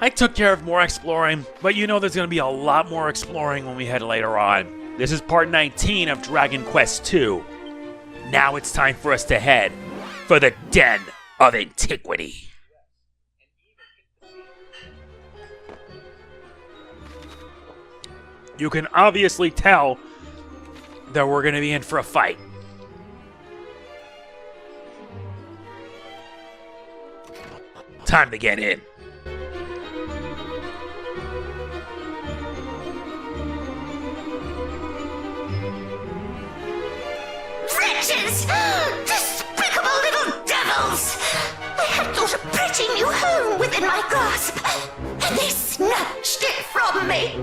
I took care of more exploring, but you know there's gonna be a lot more exploring when we head later on. This is part 19 of Dragon Quest II. Now it's time for us to head for the Den of Antiquity. You can obviously tell that we're gonna be in for a fight. Time to get in. Wretches! Despicable little devils! I had thought a pretty new home within my grasp, and they snatched it from me.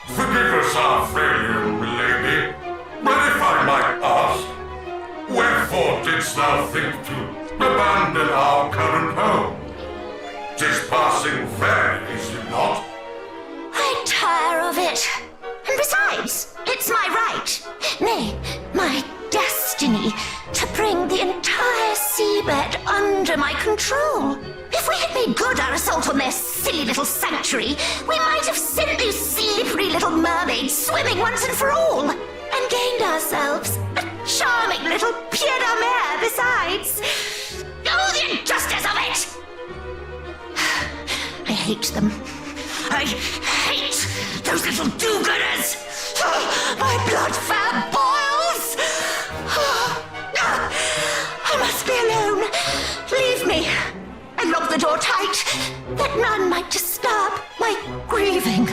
Forgive us our failure, milady, but if I might ask, wherefore didst thou think to abandon our current home? 'Tis passing fair, is it not? I tire of it. And besides, it's my right, nay, my destiny, to bring the entire seabed under my control. If we had made good our assault on their silly little sanctuary, we might have sent these slippery little mermaids swimming once and for all, and gained ourselves a charming little pied-à-mer besides. Oh, the injustice of it! I hate them. I hate those little do-gooders! My blood fat boils! I must be alone. Leave me. And lock the door tight, that none might disturb my grieving.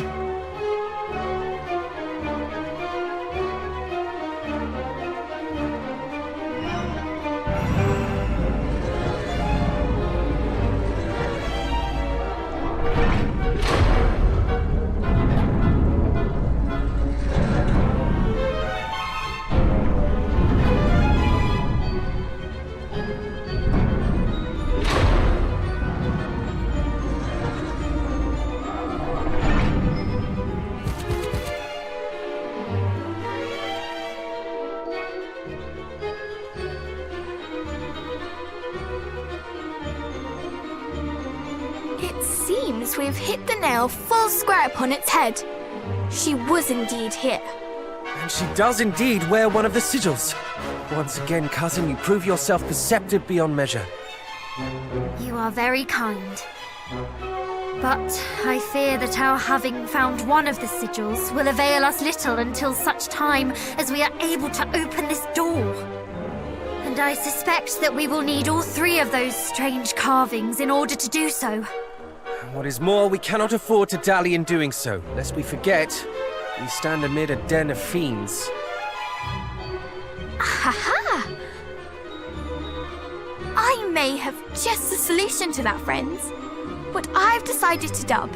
We've hit the nail full square upon its head. She was indeed here. And she does indeed wear one of the sigils. Once again, cousin, you prove yourself perceptive beyond measure. You are very kind. But I fear that our having found one of the sigils will avail us little until such time as we are able to open this door. And I suspect that we will need all three of those strange carvings in order to do so. What is more, we cannot afford to dally in doing so, lest we forget we stand amid a den of fiends. Ha-ha! I may have just the solution to that, friends. What I've decided to dub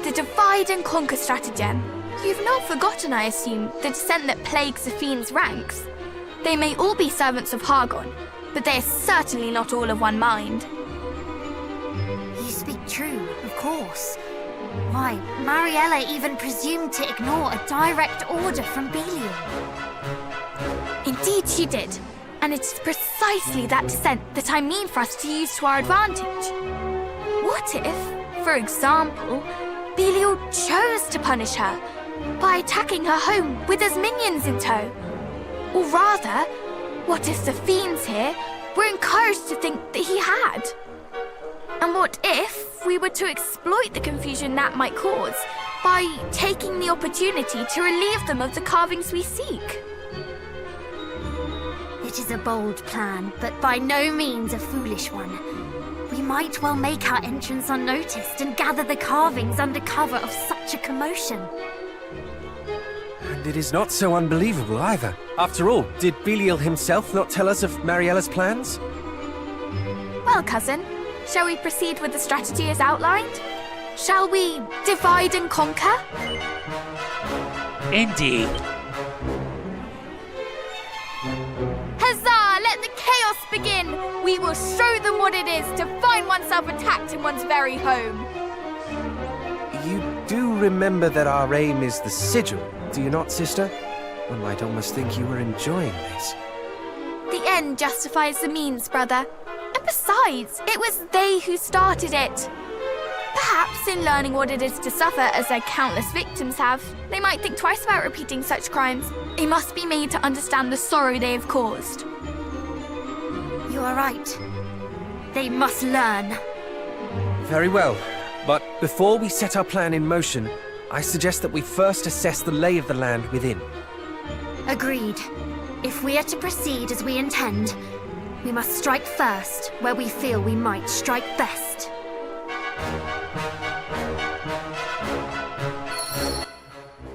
the Divide and Conquer stratagem. You've not forgotten, I assume, the descent that plagues the fiends' ranks. They may all be servants of Hargon, but they are certainly not all of one mind. You speak true, of course. Why, Mariella even presumed to ignore a direct order from Belial. Indeed she did, and it is precisely that descent that I mean for us to use to our advantage. What if, for example, Belial chose to punish her by attacking her home with his minions in tow? Or rather, what if the fiends here were encouraged to think that he had? And what if we were to exploit the confusion that might cause by taking the opportunity to relieve them of the carvings we seek? It is a bold plan, but by no means a foolish one. We might well make our entrance unnoticed and gather the carvings under cover of such a commotion. And it is not so unbelievable either. After all, did Belial himself not tell us of Mariella's plans? Well, cousin, shall we proceed with the strategy as outlined? Shall we divide and conquer? Indeed. Huzzah! Let the chaos begin! We will show them what it is to find oneself attacked in one's very home. You do remember that our aim is the sigil, do you not, sister? One might almost think you were enjoying this. The end justifies the means, brother. And besides, it was they who started it. Perhaps in learning what it is to suffer as their countless victims have, they might think twice about repeating such crimes. They must be made to understand the sorrow they have caused. You are right. They must learn. Very well, but before we set our plan in motion, I suggest that we first assess the lay of the land within. Agreed. If we are to proceed as we intend, we must strike first where we feel we might strike best.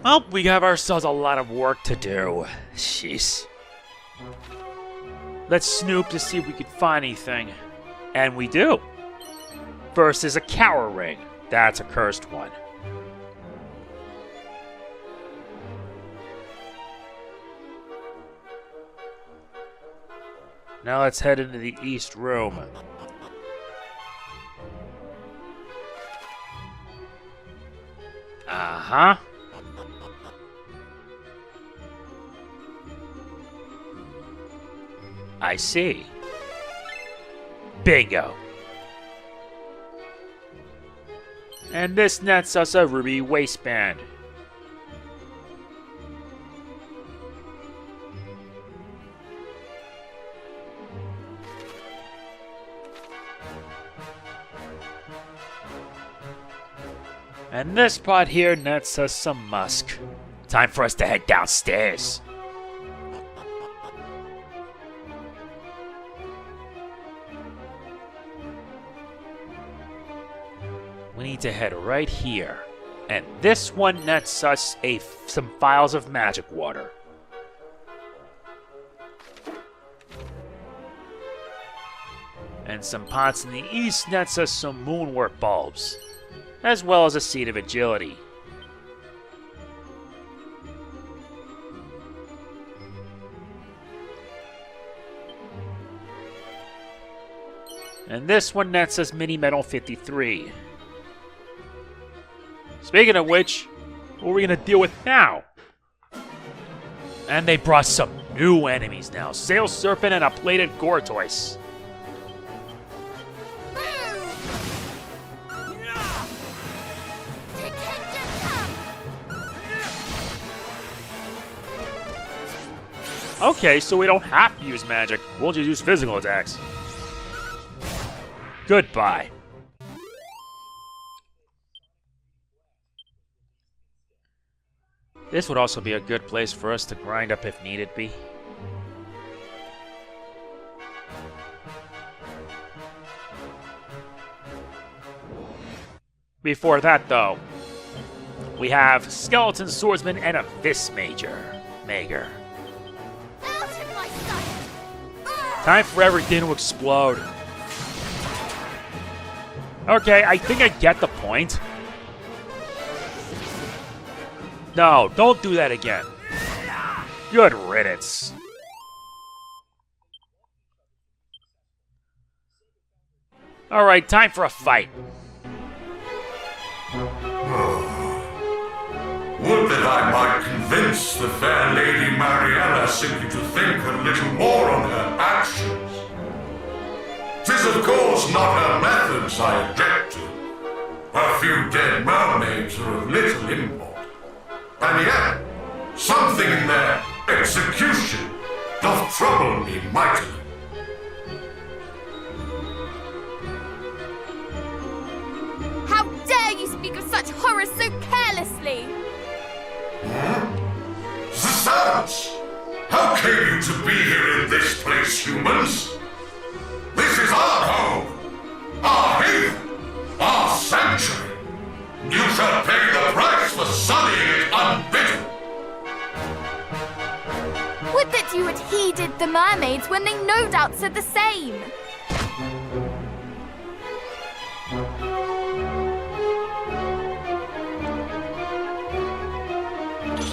Well, we have ourselves a lot of work to do. Jeez. Let's snoop to see if we can find anything. And we do. First is a cower ring. That's a cursed one. Now let's head into the east room. Uh-huh. I see. Bingo. And this nets us a ruby waistband. And this pot here nets us some musk. Time for us to head downstairs. We need to head right here. And this one nets us some vials of magic water. And some pots in the east nets us some moonwork bulbs, as well as a seed of agility. And this one nets us Mini Metal 53. Speaking of which, what are we gonna deal with now? And they brought some new enemies now. Sail Serpent and a plated Gortoise. Okay, so we don't have to use magic. We'll just use physical attacks. Goodbye. This would also be a good place for us to grind up if needed be. Before that, though, we have Skeleton Swordsman and a Vis Major. Mager. Time for everything to explode. Okay, I think I get the point. No, don't do that again. Good riddance. Alright, time for a fight. Would that I might convince the fair Lady Mariella simply to think a little more on her actions. 'Tis of course not her methods I object to. A few dead mermaids are of little import. And yet, something in their execution doth trouble me mightily. How dare you speak of such horrors so carelessly? The servants! How came you to be here in this place, humans? This is our home, our haven, our sanctuary. You shall pay the price for sullying it unbidden. Would that you had heeded the mermaids when they no doubt said the same.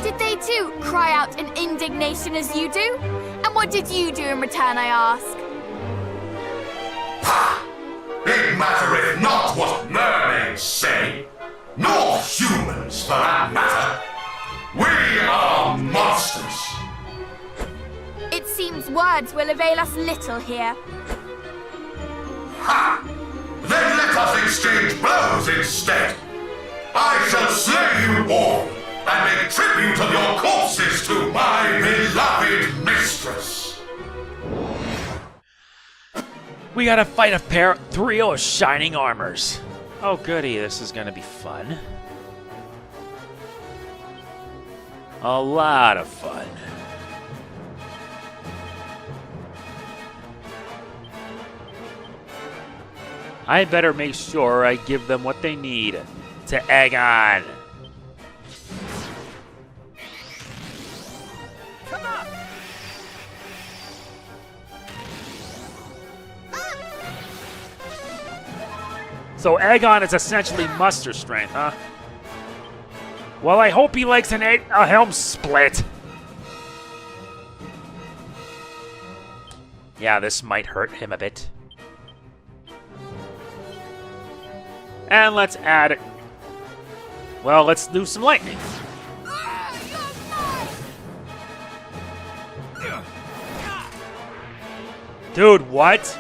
Did they too cry out in indignation as you do? And what did you do in return, I ask? Ha! It mattereth not what mermaids say, nor humans for that matter. We are monsters. It seems words will avail us little here. Ha! Then let us exchange blows instead. I shall slay you all and make tribute of your corpses to my beloved mistress. We gotta fight a trio of Shining Armors. Oh goody, this is gonna be fun. A lot of fun. I better make sure I give them what they need to egg on. Come on! So Aegon is essentially muster strength, huh? Well, I hope he likes a helm split. Yeah, this might hurt him a bit. And let's add... Well, let's do some lightning. Dude, what?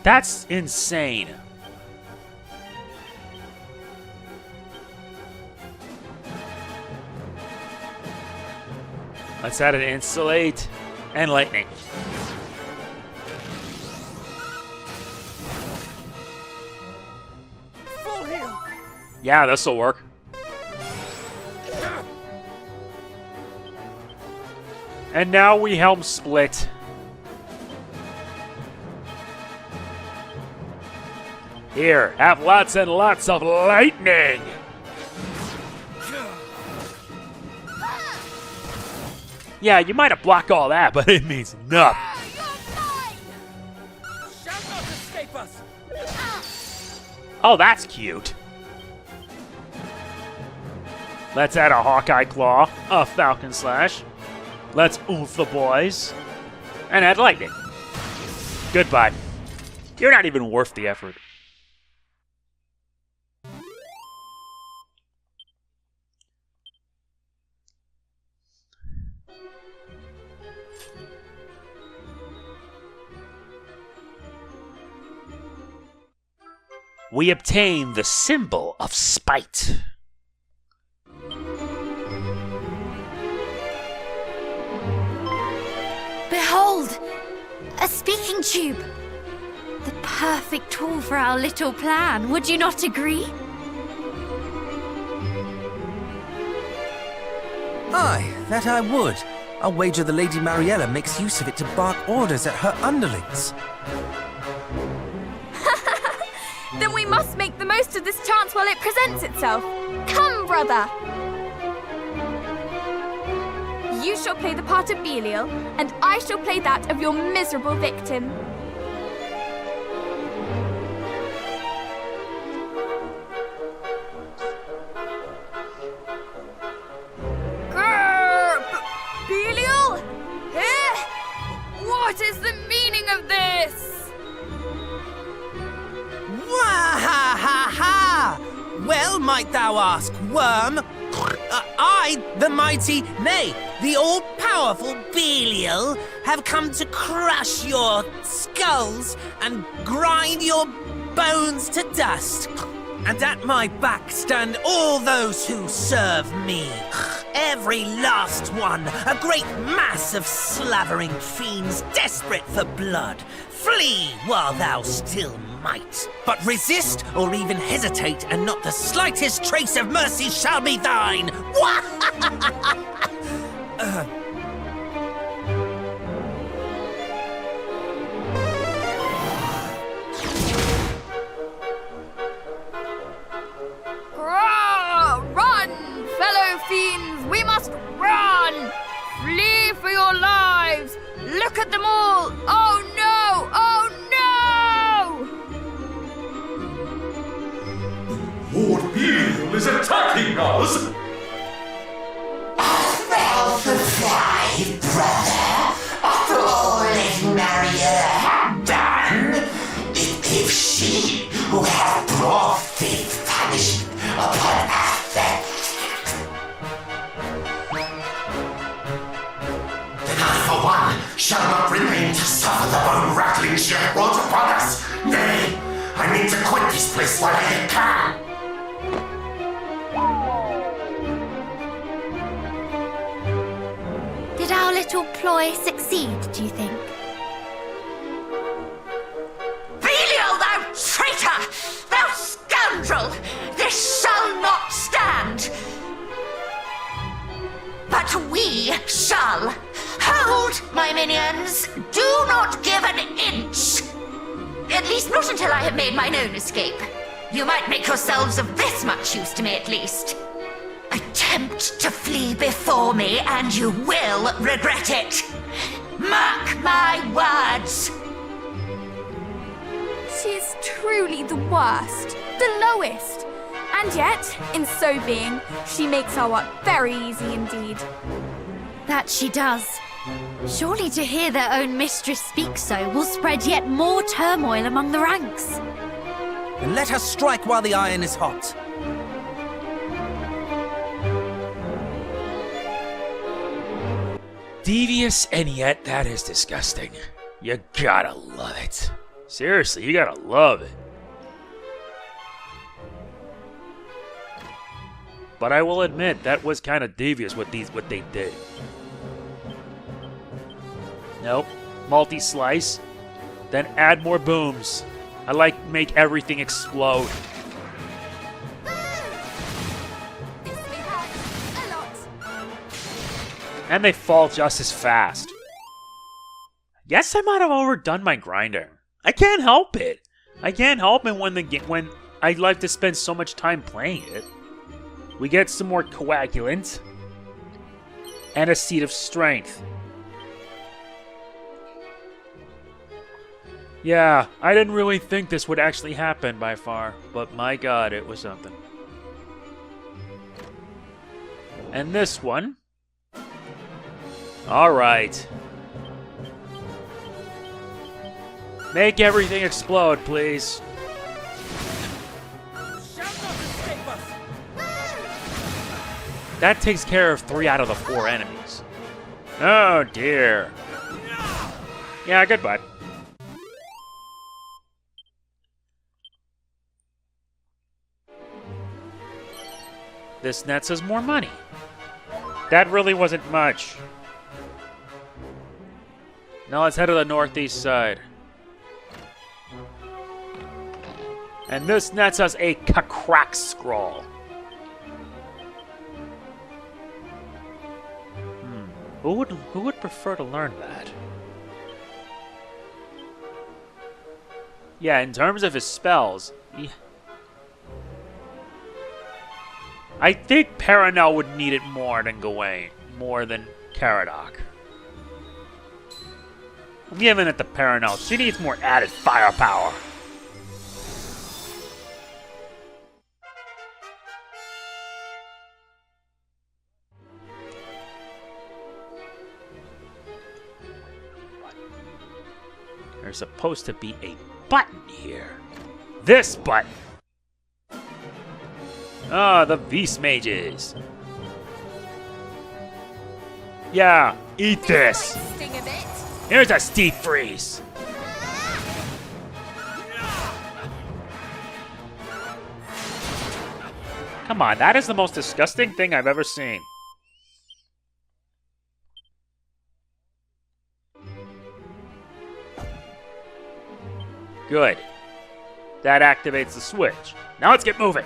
That's insane. Let's add an insulate and lightning. Full heal! Yeah, this'll work. And now we helm split. Here, have lots and lots of lightning! Yeah, you might have blocked all that, but it means nothing. Shall not escape us! Oh, that's cute. Let's add a Hawkeye Claw, a Falcon Slash. Let's oof the boys. And add lightning. Goodbye. You're not even worth the effort. We obtain the symbol of spite. Behold! A speaking tube! The perfect tool for our little plan, would you not agree? Aye, that I would. I'll wager the Lady Mariella makes use of it to bark orders at her underlings. Then we must make the most of this chance while it presents itself. Come, brother! You shall play the part of Belial, and I shall play that of your miserable victim. Belial? What is the meaning of this? Wah-ha-ha-ha! Well, might thou ask, worm? I, the mighty, nay, the all-powerful Belial, have come to crush your skulls and grind your bones to dust. And at my back stand all those who serve me. Every last one, a great mass of slavering fiends desperate for blood. Flee while thou still might. But resist or even hesitate, and not the slightest trace of mercy shall be thine. Run, fellow fiends! We must run! Flee for your lives! Look at them all! Oh no! Oh no! Lord Belial is attacking us! Well, for five, brother. After all Lady Mariella had done, if she who hath brought fifth punishment upon us, for one, shall not remain to suffer the bone-rattling she hath brought upon us. Nay, I mean to quit this place while I yet can. Did our little ploy succeed, do you think? Belial, thou traitor! Thou scoundrel! This shall not stand! But we shall! Hold, my minions! Do not give an inch! At least not until I have made mine own escape. You might make yourselves of this much use to me at least. Attempt to flee before me, and you will regret it. Mark my words. She is truly the worst, the lowest. And yet, in so being, she makes our work very easy indeed. That she does. Surely to hear their own mistress speak so will spread yet more turmoil among the ranks. And let her strike while the iron is hot. Devious, and yet that is disgusting. You gotta love it. Seriously, you gotta love it. But I will admit, that was kind of devious what they did. Nope. Multi-slice. Then add more booms. I like make everything explode. And they fall just as fast. Guess I might have overdone my grinder. I can't help it. I can't help it when I like to spend so much time playing it. We get some more coagulant and a seed of strength. Yeah, I didn't really think this would actually happen by far, but my god, it was something. And this one. Alright. Make everything explode, please. That takes care of 3 out of the 4 enemies. Oh dear. Yeah, goodbye. This nets us more money. That really wasn't much. Now let's head to the northeast side. And this nets us a crack scroll. Who would prefer to learn that? Yeah, in terms of his spells, I think Paranel would need it more than Gawain, more than Caradoc. I'm giving it to Paranel. She needs more added firepower. There's supposed to be a button here. This button! Ah, the Beast Mages. Yeah, eat this. Here's a steep freeze. Come on, that is the most disgusting thing I've ever seen. Good. That activates the switch. Now let's get moving.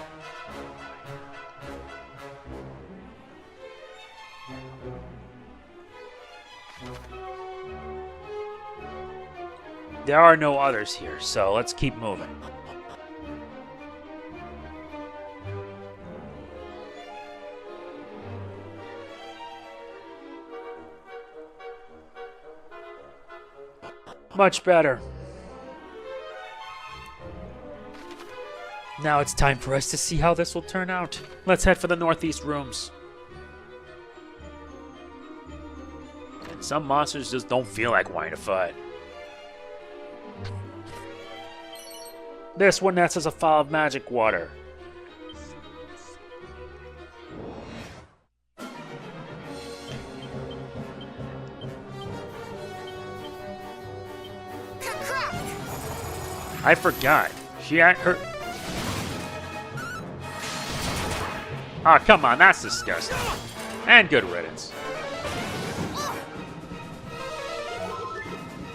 There are no others here, so let's keep moving. Much better. Now it's time for us to see how this will turn out. Let's head for the northeast rooms. And some monsters just don't feel like wanting to fight. This one nets us a file of magic water. I forgot. She had her... Ah, come on, that's disgusting. And good riddance.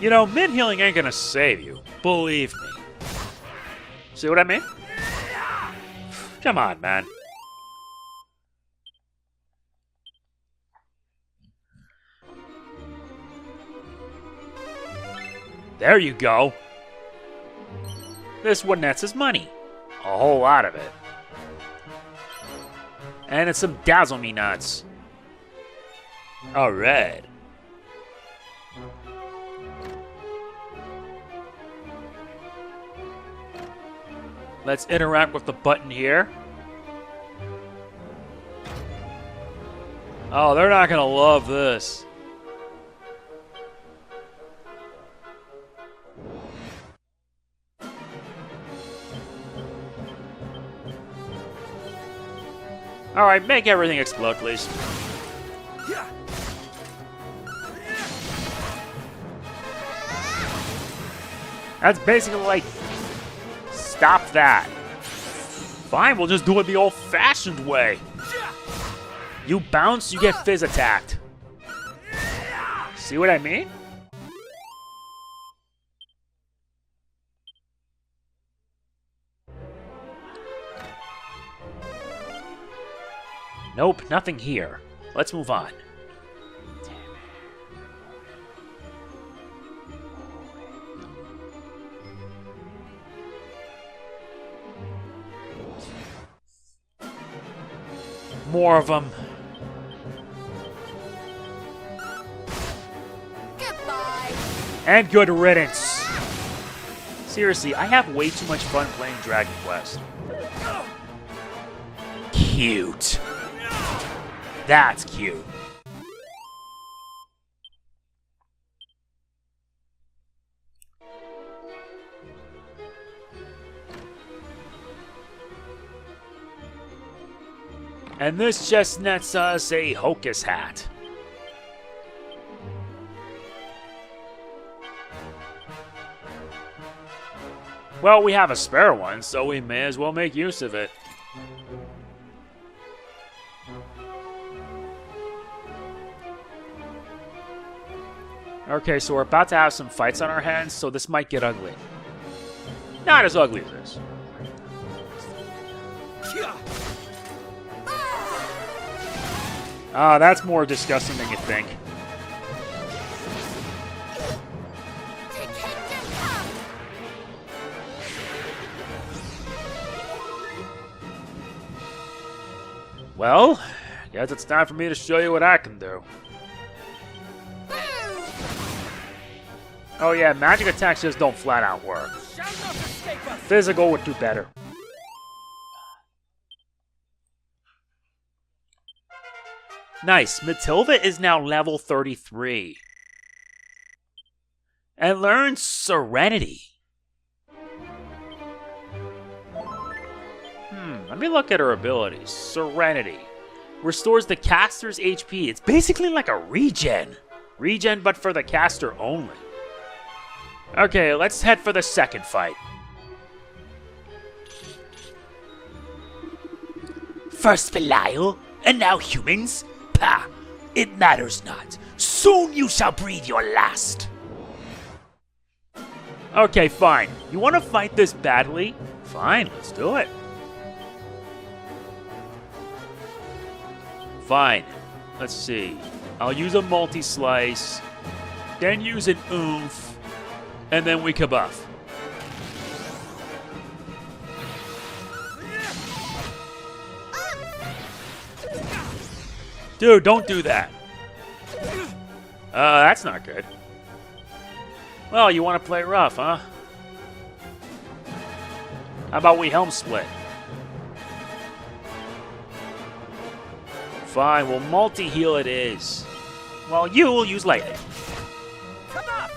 You know, mid-healing ain't gonna save you. Believe me. See what I mean? Come on, man. There you go. This one nets his money. A whole lot of it. And it's some dazzle me nuts. Alright. Let's interact with the button here. Oh, they're not gonna love this. Alright, make everything explode, please. That's basically like... Stop that. Fine, we'll just do it the old-fashioned way. You bounce, you get fizz attacked. See what I mean? Nope, nothing here. Let's move on. More of them. Goodbye. And good riddance. Seriously, I have way too much fun playing Dragon Quest. Cute. That's cute. And this just nets us a Hocus hat. Well, we have a spare one, so we may as well make use of it. Okay, so we're about to have some fights on our hands, so this might get ugly. Not as ugly as this. Ah, that's more disgusting than you think. Well, guess it's time for me to show you what I can do. Oh yeah, magic attacks just don't flat out work. Physical would do better. Nice, Matilda is now level 33. And learns Serenity. Let me look at her abilities. Serenity. Restores the caster's HP. It's basically like a regen. Regen, but for the caster only. Okay, let's head for the second fight. First Belial, and now humans? Pah, it matters not. Soon you shall breathe your last. Okay, fine. You want to fight this badly? Fine, let's do it. Fine. Let's see. I'll use a multi-slice, then use an oomph, and then we kabuff. Dude, don't do that. That's not good. Well, you want to play rough, huh? How about we helm split? Fine, well, multi-heal it is. Well, you will use lightning. Come on!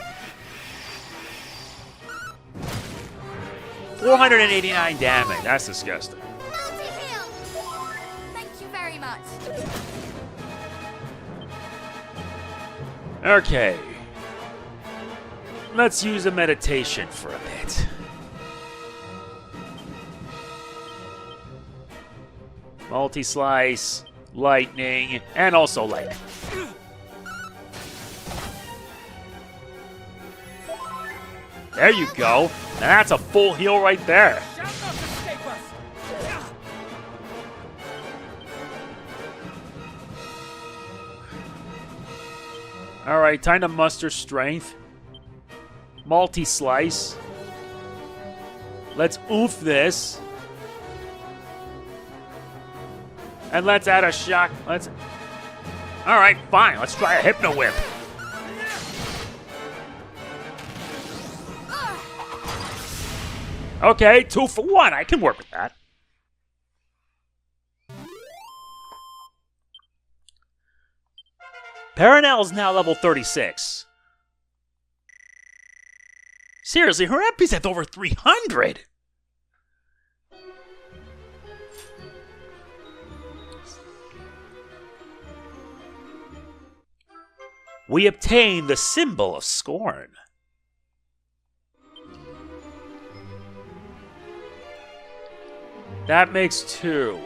489 damage. That's disgusting. Multi-heal. Thank you very much. Okay. Let's use a meditation for a bit. Multi-slice, lightning, and also lightning. There you go. And that's a full heal right there. Alright, time to muster strength. Multi-slice. Let's oof this. And let's add a shock. Alright, fine. Let's try a Hypno Whip. Okay, 2 for 1. I can work with that. Perenelle is now level 36. Seriously, her MP's at over 300. We obtain the symbol of scorn. That makes 2.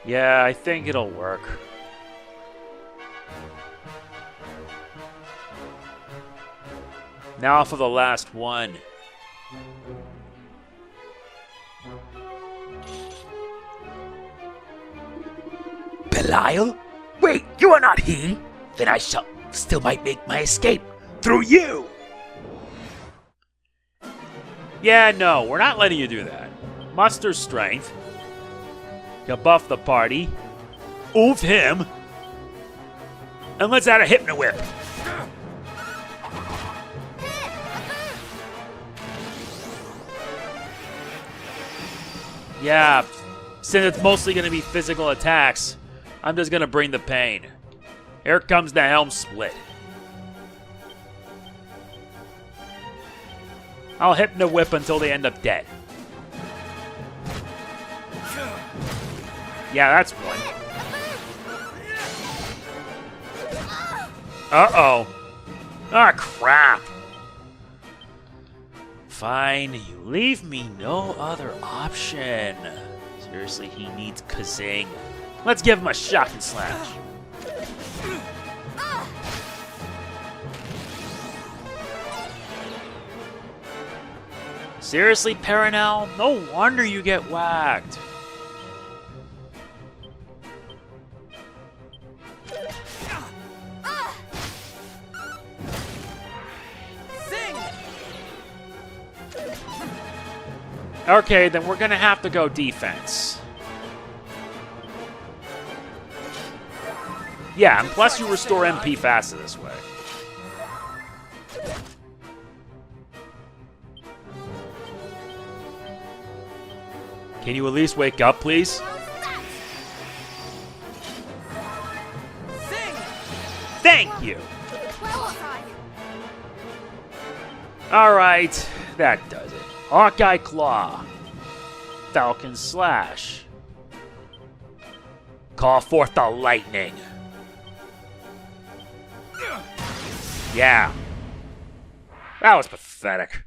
Yeah, I think it'll work. Now for the last one. Belial? Wait, you are not he? Then I still might make my escape through you. Yeah, no, we're not letting you do that. Muster strength. You buff the party. Oof him. And let's add a Hypno Whip. Yeah, since it's mostly going to be physical attacks, I'm just going to bring the pain. Here comes the Helm Split. I'll Hypno Whip until they end up dead. Yeah, that's one. Uh-oh. Ah, crap. Fine, you leave me no other option. Seriously, he needs Kazing. Let's give him a shock and slash. Seriously, Perenelle? No wonder you get whacked. Okay, then we're gonna have to go defense. Yeah, and plus you restore MP faster this way. Can you at least wake up, please? Thank you! Alright, that does it. Hawkeye Claw. Falcon Slash. Call forth the lightning. Yeah. That was pathetic.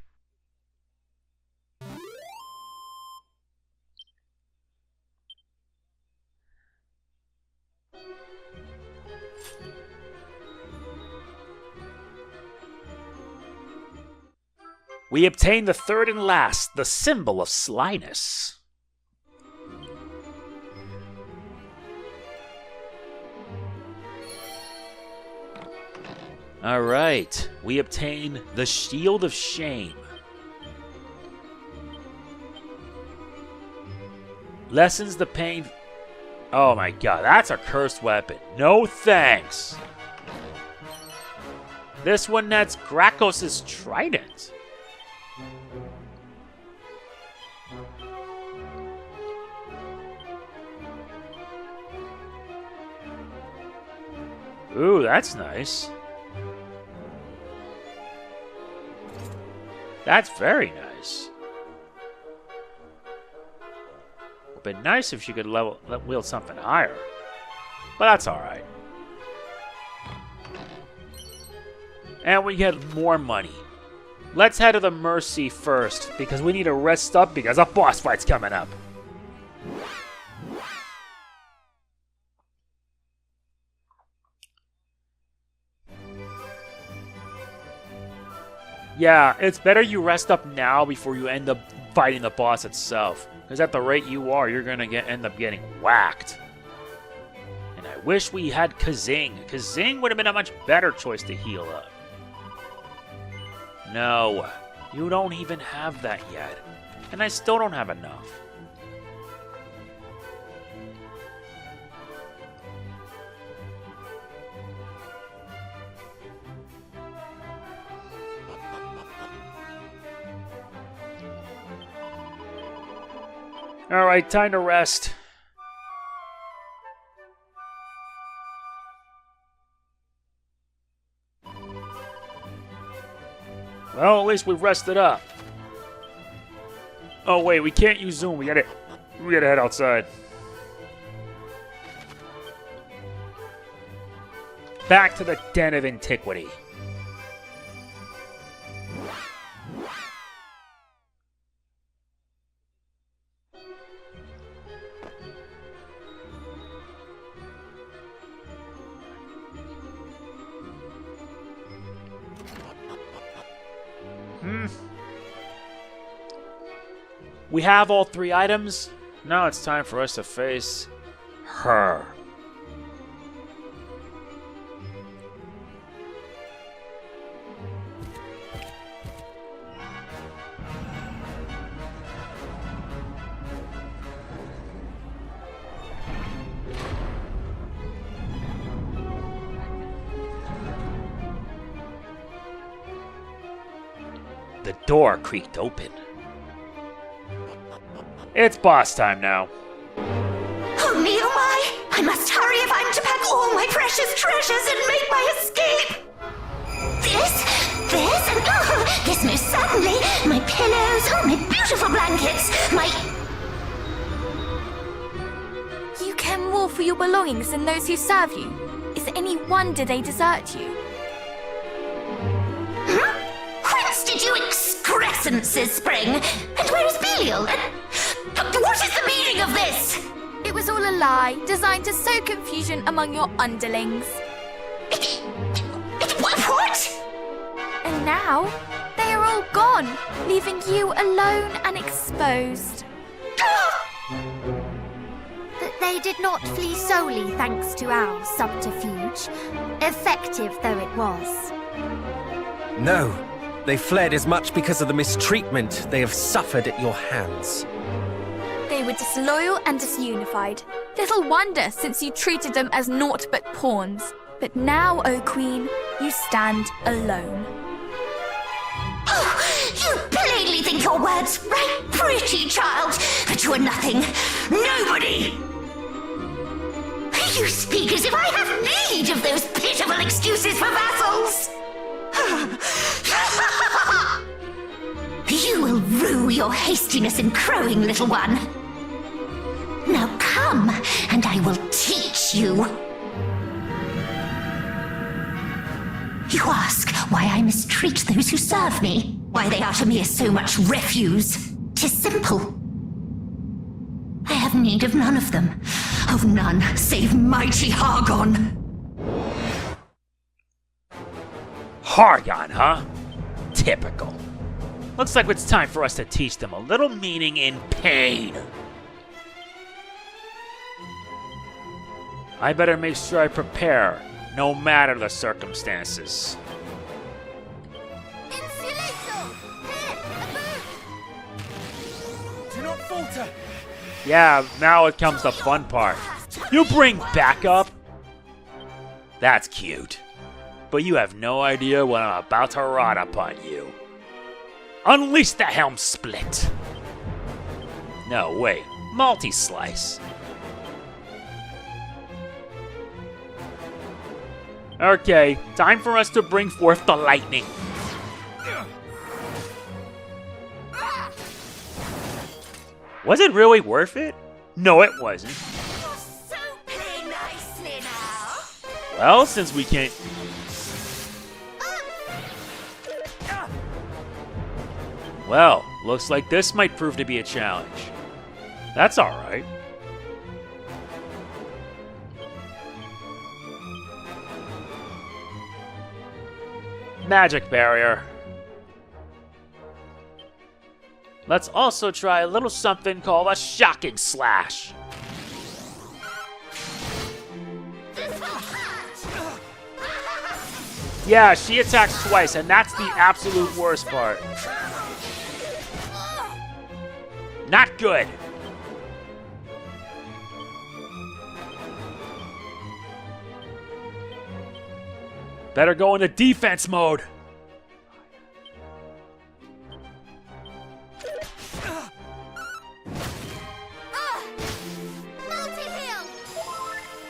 We obtain the third and last, the symbol of slyness. Alright, we obtain the Shield of Shame. Lessens the pain. Oh my god, that's a cursed weapon. No thanks. This one nets Grakos' trident. Ooh, that's nice. That's very nice. Would be nice if she could wield something higher. But that's alright. And we get more money. Let's head to the Mercy first, because we need to rest up because a boss fight's coming up. Yeah, it's better you rest up now before you end up fighting the boss itself. Because at the rate you are, you're gonna end up getting whacked. And I wish we had Kazing. Kazing would have been a much better choice to heal up. No, you don't even have that yet. And I still don't have enough. Alright, time to rest. Well, at least we've rested up. Oh wait, we can't use Zoom. We gotta head outside. Back to the Den of Antiquity. We have all 3 items. Now it's time for us to face her. The door creaked open. It's boss time now. Oh me, oh my! I must hurry if I'm to pack all my precious treasures and make my escape! This, and oh, yes, most certainly! My pillows, oh, my beautiful blankets, my... You care more for your belongings than those who serve you. Is it any wonder they desert you? Whence did you excrescences spring? And where is Belial? What is the meaning of this? It was all a lie, designed to sow confusion among your underlings. What? And now, they are all gone, leaving you alone and exposed. But they did not flee solely thanks to our subterfuge, effective though it was. No, they fled as much because of the mistreatment they have suffered at your hands. They were disloyal and disunified. Little wonder, since you treated them as naught but pawns. But now, O Queen, you stand alone. Oh, you plainly think your words right pretty, child, but you are nothing. Nobody! You speak as if I have need of those pitiful excuses for vassals! You will rue your hastiness in crowing, little one. Now come, and I will teach you. You ask why I mistreat those who serve me, why they are to me as so much refuse. 'Tis simple. I have need of none of them, of none save mighty Hargon. Hargon, huh? Typical. Looks like it's time for us to teach them a little meaning in pain. I better make sure I prepare, no matter the circumstances. Do not falter! Yeah, now it comes the fun part. You bring backup? That's cute. But you have no idea what I'm about to rot upon you. Unleash the helm split! No, wait. Multi-slice. Okay, time for us to bring forth the lightning. Was it really worth it? No, it wasn't. So play nicely now. Well, since we can't... Well, looks like this might prove to be a challenge. That's alright. Magic barrier. Let's also try a little something called a shocking slash. Yeah, she attacks twice, and that's the absolute worst part. Not good. Better go into defense mode.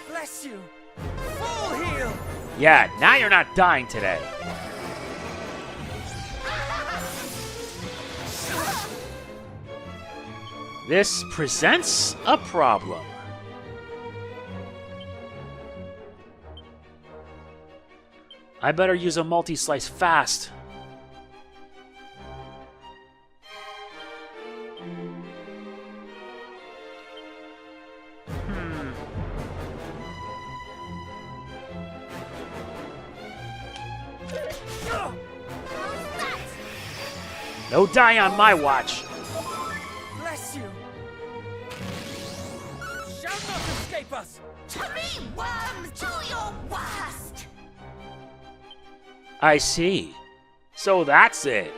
Bless you. Full heal. Yeah, now you're not dying today. This presents a problem. I better use a multi-slice fast. No die on my watch. Bless you. Shall not escape us. To me, worms, do your worst! I see. So that's it.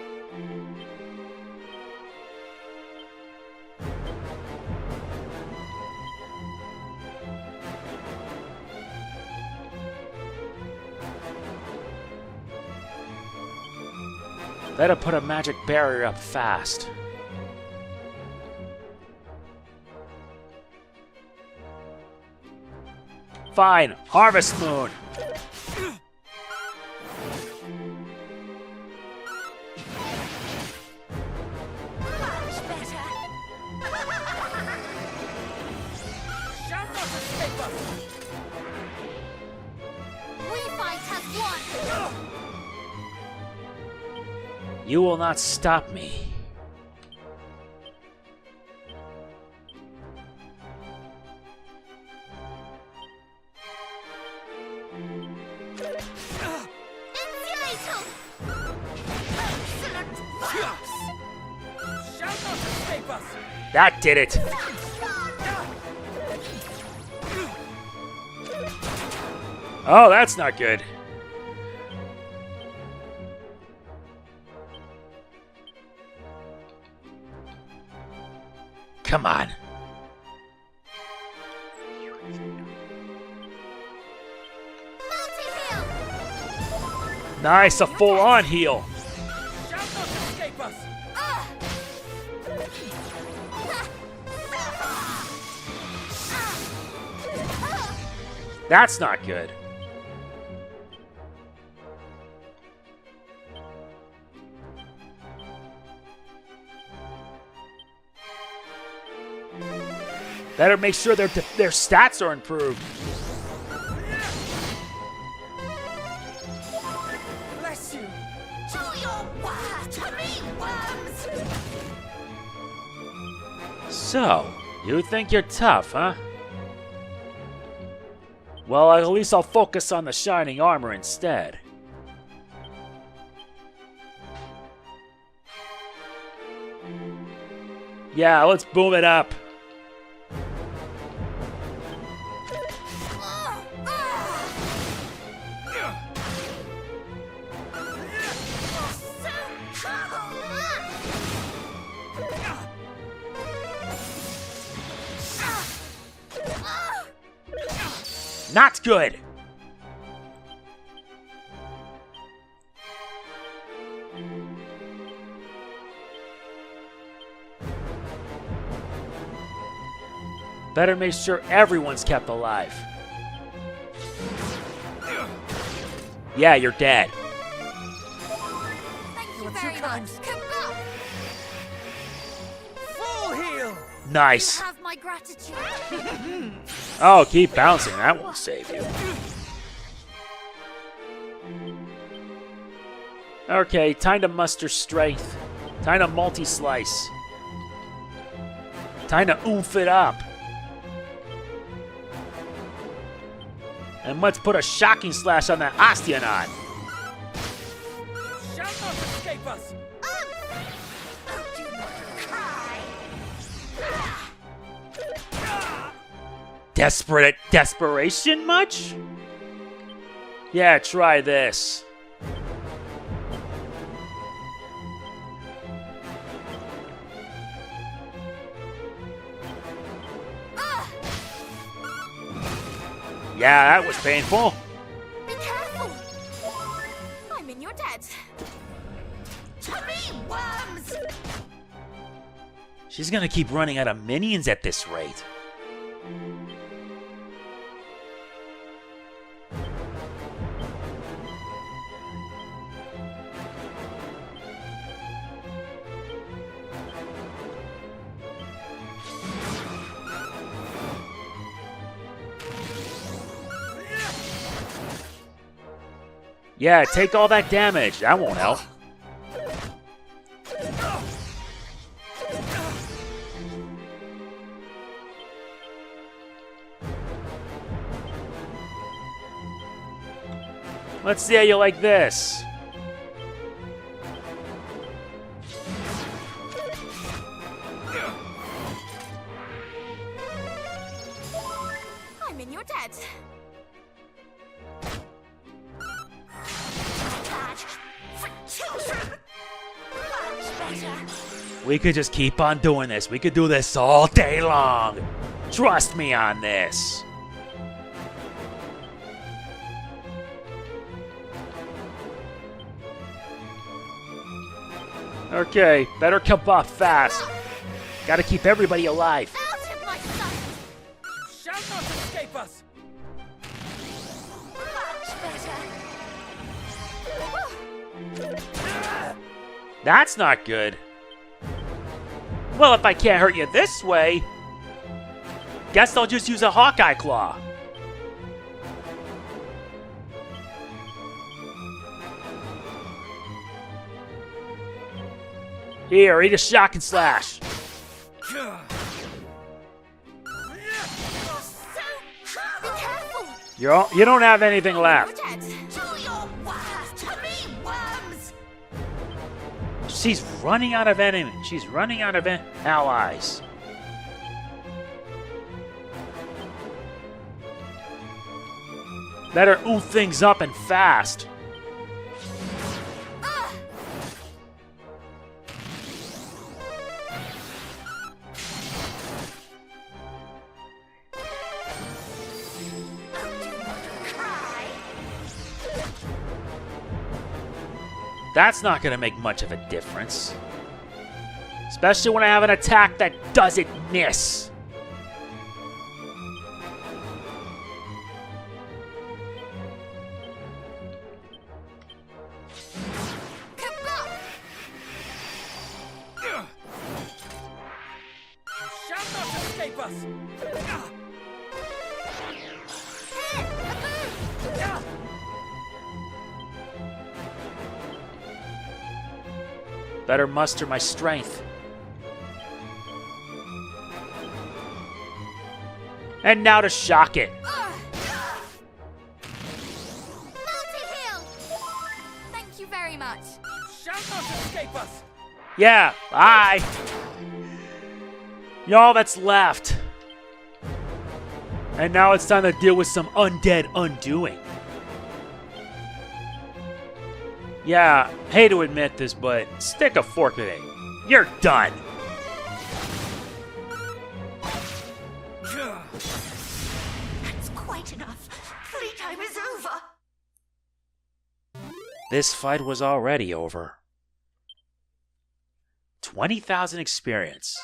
Better put a magic barrier up fast. Fine, Harvest Moon. Much better. Shall not escape us. We fight as one! You will not stop me. Shall not escape us. That did it. Oh, that's not good. Come on. Nice, a full-on heal. Shall not escape us. That's not good. Better make sure their stats are improved. Bless you. Do your worst to me, worms! So, you think you're tough, huh? Well, at least I'll focus on the Shining Armour instead. Yeah, let's boom it up. Not good. Better make sure everyone's kept alive. Yeah, you're dead. Thank you very much. Kabop! Full heal. Nice. You have my gratitude. Oh, keep bouncing. That won't save you. Okay, time to muster strength. Time to multi-slice. Time to oomph it up. And let's put a shocking slash on that Osteonaut. Shall not escape us! Do not cry. Desperation much? Yeah, try this. Yeah, that was painful. Be careful! I'm in your debt. To me, worms! She's gonna keep running out of minions at this rate. Yeah, take all that damage. That won't help. Let's see how you like this. I'm in your debt. For children! Much better. We could just keep on doing this. We could do this all day long. Trust me on this. Okay, better come up fast. Gotta keep everybody alive. Out of my sight! Shall not escape us! Much better. That's not good. Well, if I can't hurt you this way, guess I'll just use a Hawkeye Claw. Here, eat a shock and slash. Be careful! You don't have anything left. Your debt. Do your worst to me, worms! She's running out of enemies. She's running out of allies. Better oof things up and fast. That's not going to make much of a difference. Especially when I have an attack that doesn't miss. Kablam! Shall not escape us! Here! A boom! Better muster my strength. And now to shock it. Multi-heal! Thank you very much. Shall not escape us! Yeah, bye. Y'all that's left. And now it's time to deal with some undead undoing. Yeah, hate to admit this, but stick a fork in it. You're done. That's quite enough. Playtime is over. This fight was already over. 20,000 experience.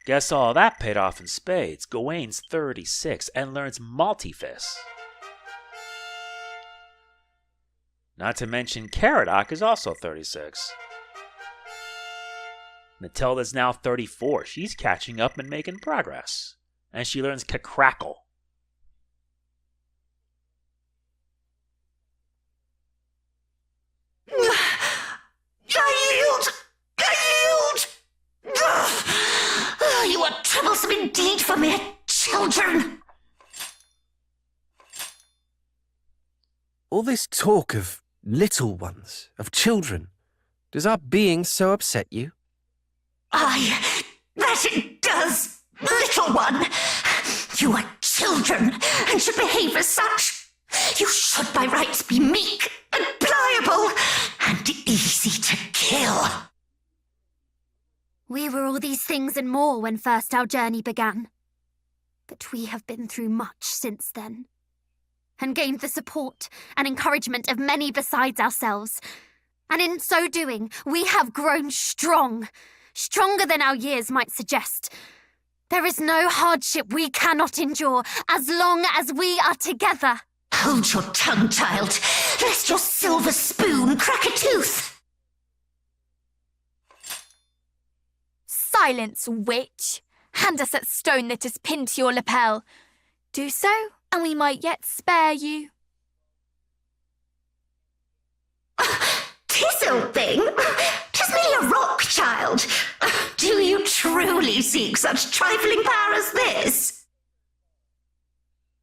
Guess all that paid off in spades. Gawain's 36 and learns Multifist. Not to mention Caradoc is also 36. Matilda's now 34. She's catching up and making progress. And she learns Crackle. All this talk of little ones, of children, does our being so upset you? Aye, that it does, little one. You are children and should behave as such. You should by rights be meek and pliable and easy to kill. We were all these things and more when first our journey began. But we have been through much since then, and gained the support and encouragement of many besides ourselves. And in so doing, we have grown strong, stronger than our years might suggest. There is no hardship we cannot endure as long as we are together. Hold your tongue, child, lest your silver spoon crack a tooth. Silence, witch! Hand us that stone that is pinned to your lapel. Do so, and we might yet spare you. 'Tis old thing. 'Tis merely a rock, child. Do you truly seek such trifling power as this?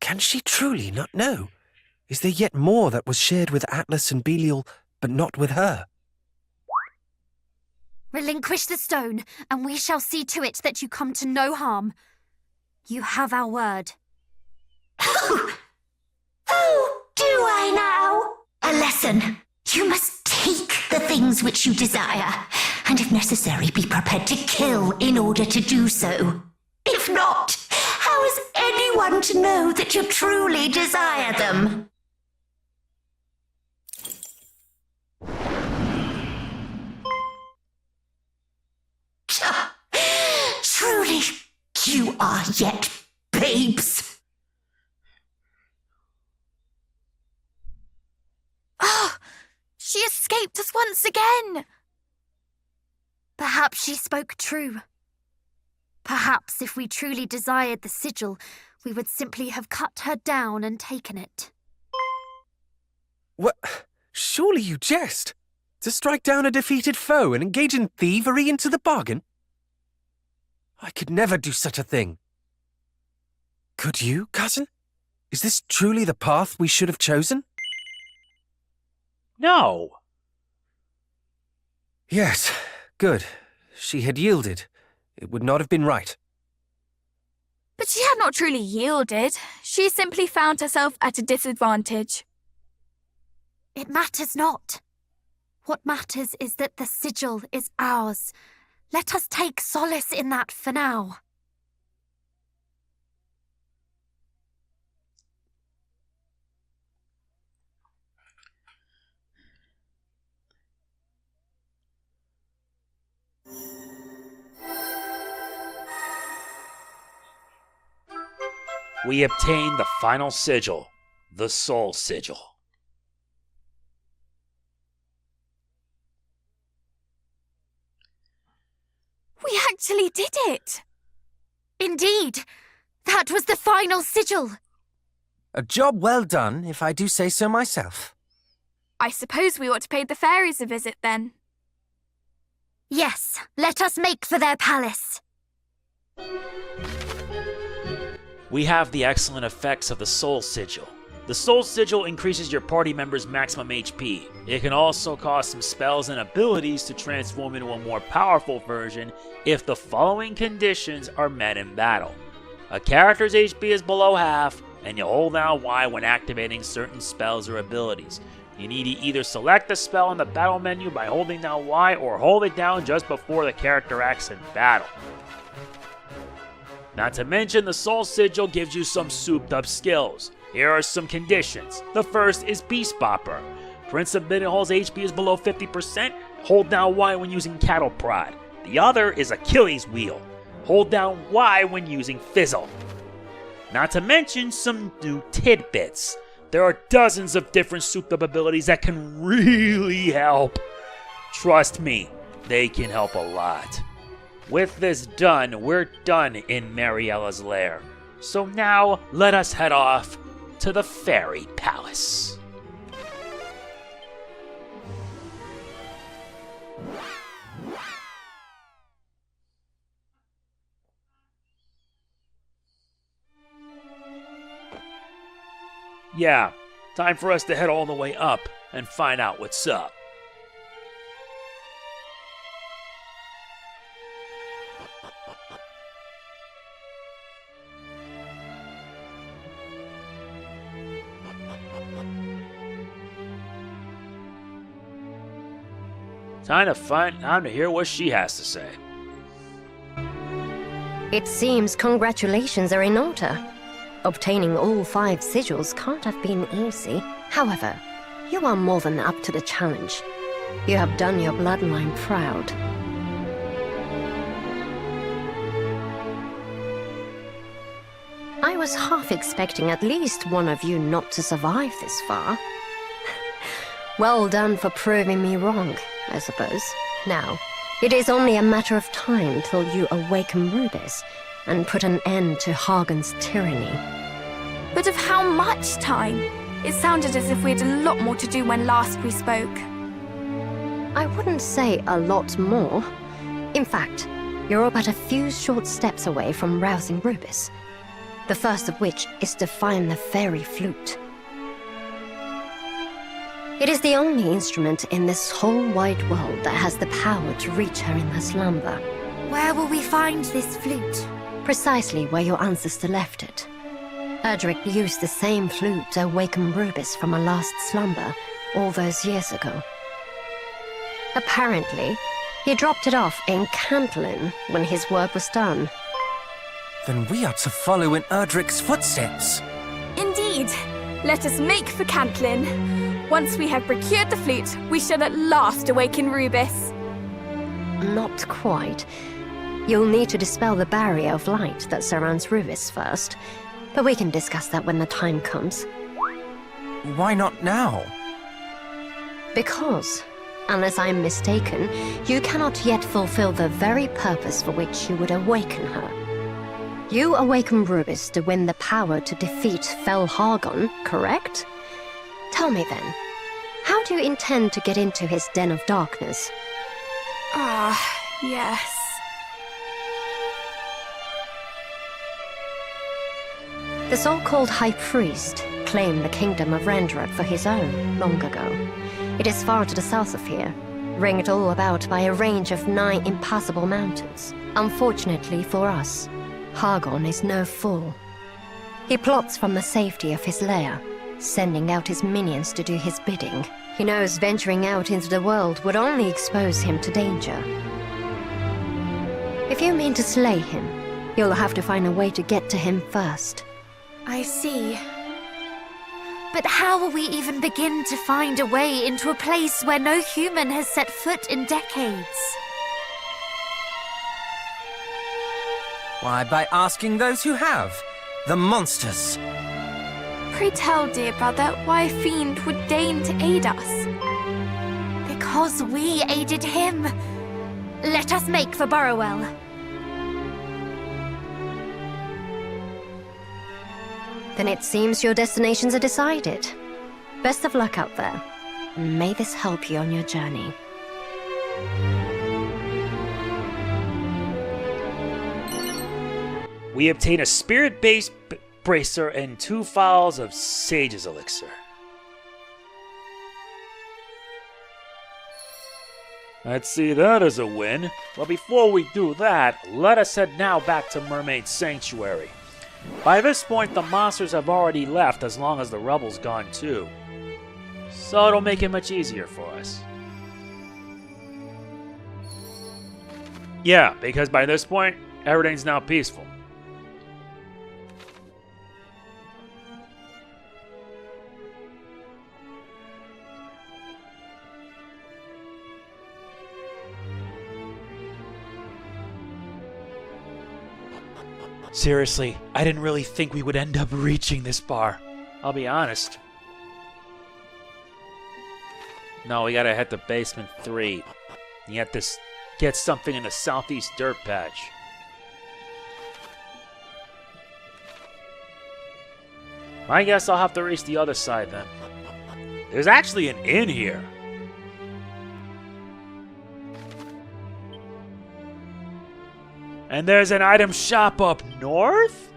Can she truly not know? Is there yet more that was shared with Atlas and Belial, but not with her? Relinquish the stone, and we shall see to it that you come to no harm. You have our word. Oh, do I now? A lesson. You must take the things which you desire, and if necessary, be prepared to kill in order to do so. If not, how is anyone to know that you truly desire them? Truly, you are yet babes. Oh, she escaped us once again. Perhaps she spoke true. Perhaps if we truly desired the sigil, we would simply have cut her down and taken it. What? Surely you jest. To strike down a defeated foe and engage in thievery into the bargain? I could never do such a thing. Could you, cousin? Is this truly the path we should have chosen? No. Yes, good. She had yielded. It would not have been right. But she had not truly yielded. She simply found herself at a disadvantage. It matters not. What matters is that the sigil is ours. Let us take solace in that for now. We obtain the final sigil, the Soul Sigil. We actually did it! Indeed, that was the final sigil. A job well done, if I do say so myself. I suppose we ought to pay the fairies a visit then. Yes, let us make for their palace. We have the excellent effects of the Soul Sigil. The Soul Sigil increases your party members' maximum HP. It can also cause some spells and abilities to transform into a more powerful version if the following conditions are met in battle. A character's HP is below half, and you hold down Y when activating certain spells or abilities. You need to either select the spell in the battle menu by holding down Y or hold it down just before the character acts in battle. Not to mention, the Soul Sigil gives you some souped up skills. Here are some conditions. The first is Beast Bopper. Prince of Middenhall's HP is below 50%. Hold down Y when using Cattle Prod. The other is Achilles Wheel. Hold down Y when using Fizzle. Not to mention some new tidbits. There are dozens of different souped up abilities that can really help. Trust me, they can help a lot. With this done, we're done in Mariella's lair. So now, let us head off to the Fairy Palace. Yeah, Time for us to head all the way up and find out what's up. Time to hear what she has to say. It seems congratulations are in order. Obtaining all 5 sigils can't have been easy. However, you are more than up to the challenge. You have done your bloodline proud. I was half expecting at least one of you not to survive this far. Well done for proving me wrong, I suppose. Now, it is only a matter of time till you awaken Rubis and put an end to Hagen's tyranny. But of how much time? It sounded as if we had a lot more to do when last we spoke. I wouldn't say a lot more. In fact, you're but a few short steps away from rousing Rubis. The first of which is to find the fairy flute. It is the only instrument in this whole wide world that has the power to reach her in her slumber. Where will we find this flute? Precisely where your ancestor left it. Erdrick used the same flute to awaken Rubis from her last slumber all those years ago. Apparently, he dropped it off in Cantlin when his work was done. Then we are to follow in Erdrick's footsteps. Indeed. Let us make for Cantlin. Once we have procured the flute, we shall at last awaken Rubis. Not quite. You'll need to dispel the barrier of light that surrounds Rubis first, but we can discuss that when the time comes. Why not now? Because, unless I'm mistaken, you cannot yet fulfill the very purpose for which you would awaken her. You awaken Rubis to win the power to defeat Fel Hagon, correct? Tell me then, how do you intend to get into his Den of Darkness? Yes. The so-called High Priest claimed the kingdom of Rendrut for his own long ago. It is far to the south of here, ringed all about by a range of 9 impassable mountains. Unfortunately for us, Hagon is no fool. He plots from the safety of his lair, sending out his minions to do his bidding. He knows venturing out into the world would only expose him to danger. If you mean to slay him, you'll have to find a way to get to him first. I see. But how will we even begin to find a way into a place where no human has set foot in decades? Why, by asking those who have. The monsters. Pray tell, dear brother, why a fiend would deign to aid us? Because we aided him. Let us make for Burrowell. Then it seems your destinations are decided. Best of luck out there, and may this help you on your journey. We obtain a spirit-based bracer and 2 vials of Sage's elixir. Let's see that as a win. But before we do that, let us head now back to Mermaid Sanctuary. By this point, the monsters have already left as long as the rebels gone too. So it'll make it much easier for us. Yeah, because by this point, everything's now peaceful. Seriously, I didn't really think we would end up reaching this bar. I'll be honest. No, we gotta head to basement 3. You have to get something in the southeast dirt patch. I guess I'll have to reach the other side then. There's actually an inn here. And there's an item shop up north?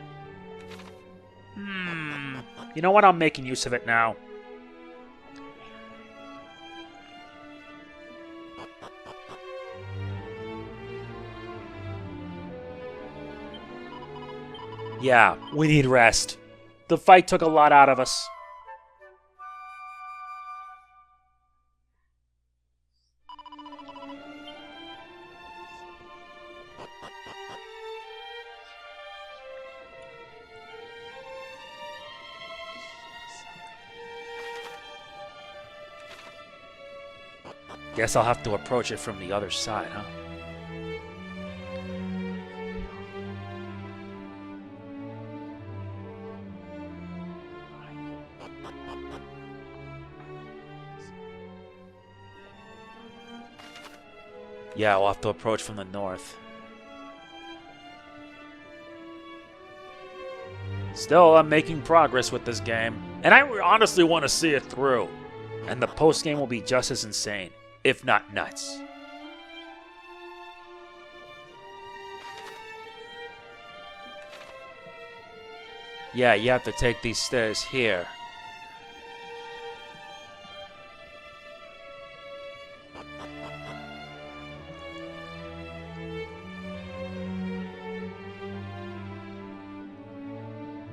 You know what? I'm making use of it now. Yeah, we need rest. The fight took a lot out of us. Guess I'll have to approach it from the other side, huh? Yeah, we'll have to approach from the north. Still, I'm making progress with this game, and I honestly want to see it through. And the post-game will be just as insane, if not nuts. Yeah, you have to take these stairs here.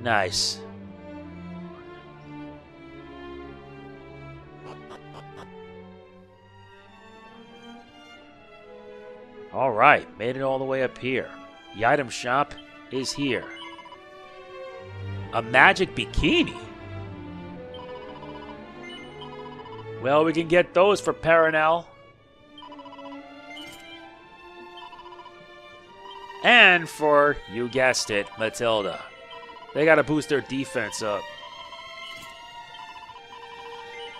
Nice. Alright, made it all the way up here. The item shop is here. A magic bikini? Well, we can get those for Paranel. And for, you guessed it, Matilda. They gotta boost their defense up.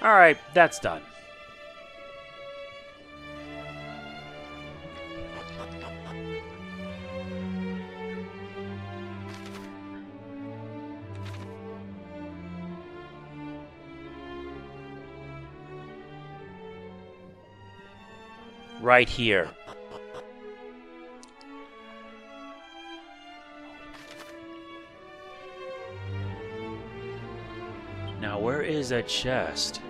Alright, that's done. Right here. Now, where is that chest?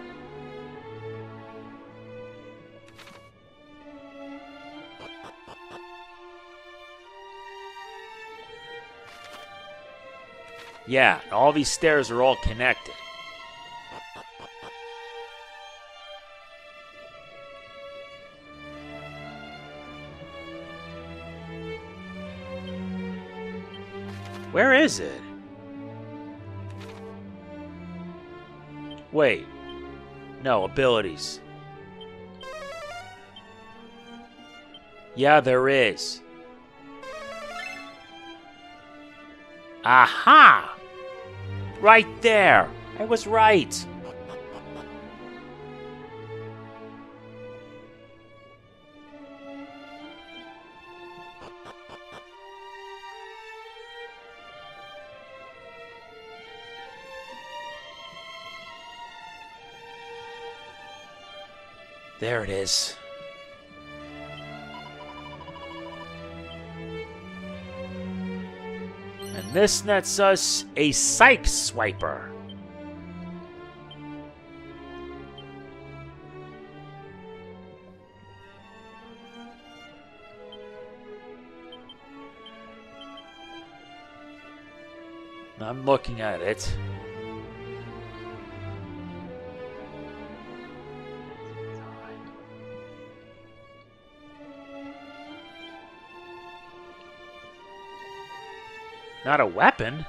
Yeah, all these stairs are all connected. Where is it? Wait. No, abilities. Yeah, there is. Aha! Right there! I was right! There it is. And this nets us a Psych Swiper. I'm looking at it. Not a weapon?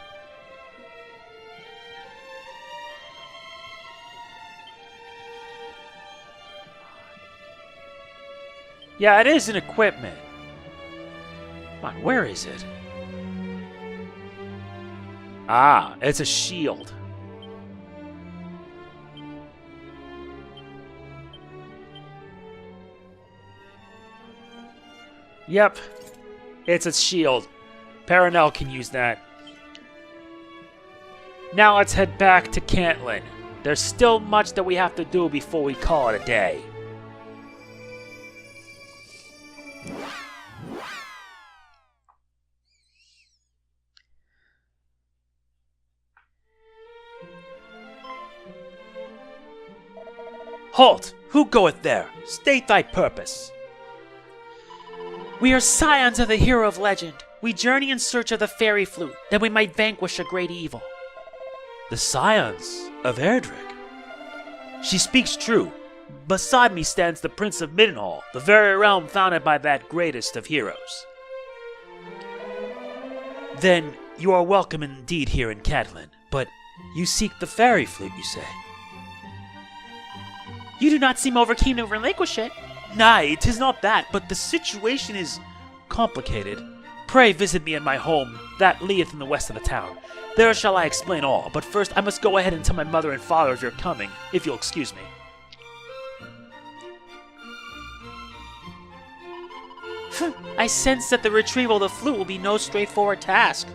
Yeah, it is an equipment. Come on, where is it? Ah, it's a shield. Yep, it's a shield. Paranel can use that. Now let's head back to Cantlin. There's still much that we have to do before we call it a day. Halt! Who goeth there? State thy purpose. We are scions of the hero of legend. We journey in search of the fairy flute, that we might vanquish a great evil. The scions of Erdrick. She speaks true. Beside me stands the Prince of Middenhall, the very realm founded by that greatest of heroes. Then you are welcome indeed here in Catlin, but you seek the fairy flute, you say? You do not seem over keen to relinquish it. Nay, 'tis not that, but the situation is complicated. Pray visit me in my home, that lieth in the west of the town. There shall I explain all, but first I must go ahead and tell my mother and father of your coming, if you'll excuse me. I sense that the retrieval of the flute will be no straightforward task.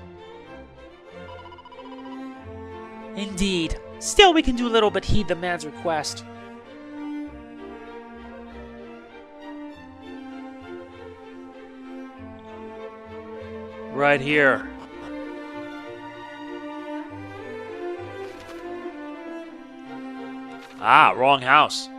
Indeed. Still, we can do little but heed the man's request. Right here. Ah, wrong house.